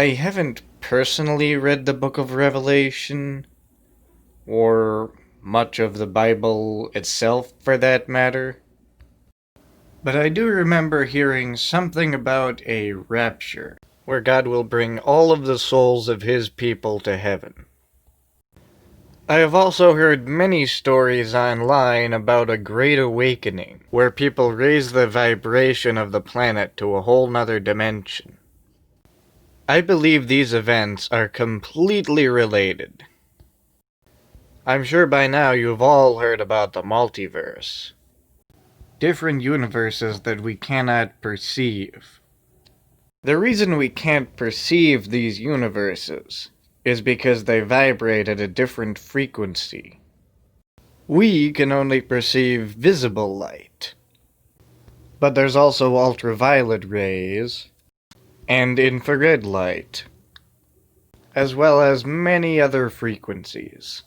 I haven't personally read the Book of Revelation, or much of the Bible itself for that matter, but I do remember hearing something about a rapture, where God will bring all of the souls of His people to heaven. I have also heard many stories online about a great awakening, where people raise the vibration of the planet to a whole nother dimension. I believe these events are completely related. I'm sure by now you've all heard about the multiverse. Different universes that we cannot perceive. The reason we can't perceive these universes is because they vibrate at a different frequency. We can only perceive visible light. But there's also ultraviolet rays and infrared light, as well as many other frequencies.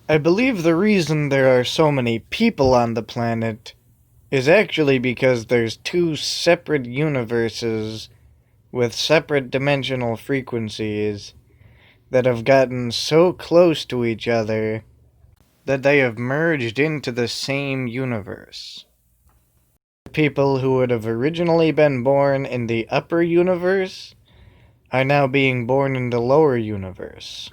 I believe the reason there are so many people on the planet is actually because there's two separate universes with separate dimensional frequencies that have gotten so close to each other that they have merged into the same universe. People who would have originally been born in the upper universe are now being born in the lower universe.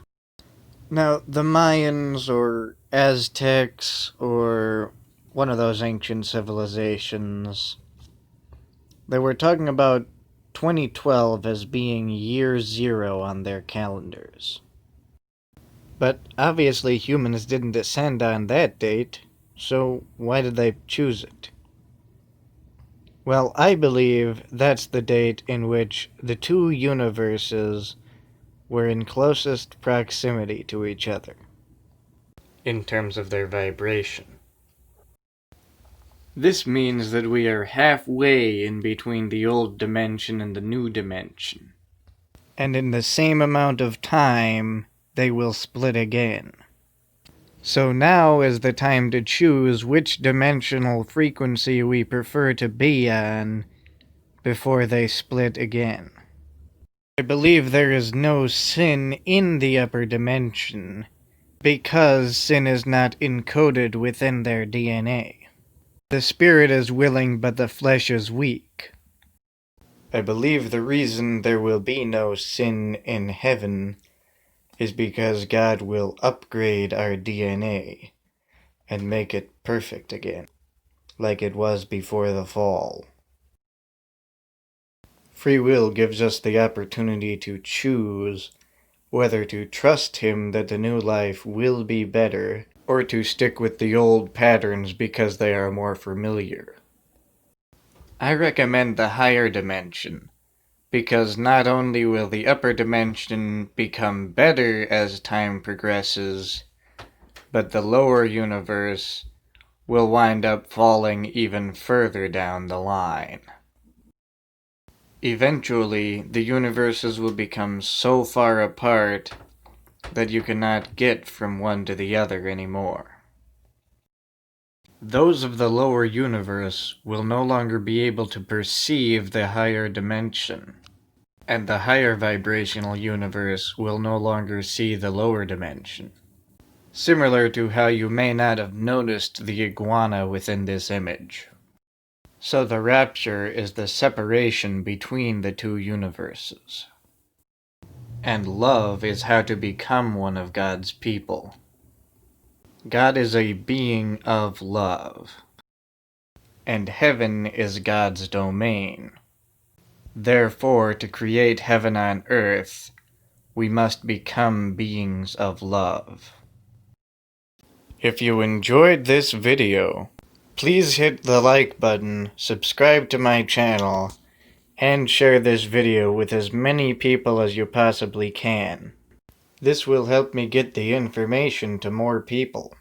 Now, the Mayans or Aztecs or one of those ancient civilizations, they were talking about 2012 as being year zero on their calendars. But obviously humans didn't descend on that date, so why did they choose it? Well, I believe that's the date in which the two universes were in closest proximity to each other, in terms of their vibration. This means that we are halfway in between the old dimension and the new dimension. And in the same amount of time, they will split again. So now is the time to choose which dimensional frequency we prefer to be on before they split again. I believe there is no sin in the upper dimension because sin is not encoded within their DNA. The spirit is willing, but the flesh is weak. I believe the reason there will be no sin in heaven is because God will upgrade our DNA and make it perfect again, like it was before the fall. Free will gives us the opportunity to choose whether to trust Him that the new life will be better, or to stick with the old patterns because they are more familiar. I recommend the higher dimension, because not only will the upper dimension become better as time progresses, but the lower universe will wind up falling even further down the line. Eventually, the universes will become so far apart that you cannot get from one to the other anymore. Those of the lower universe will no longer be able to perceive the higher dimension, and the higher vibrational universe will no longer see the lower dimension. Similar to how you may not have noticed the iguana within this image. So the rapture is the separation between the two universes. And love is how to become one of God's people. God is a being of love, and heaven is God's domain. Therefore, to create heaven on earth, we must become beings of love. If you enjoyed this video, please hit the like button, subscribe to my channel, and share this video with as many people as you possibly can. This will help me get the information to more people.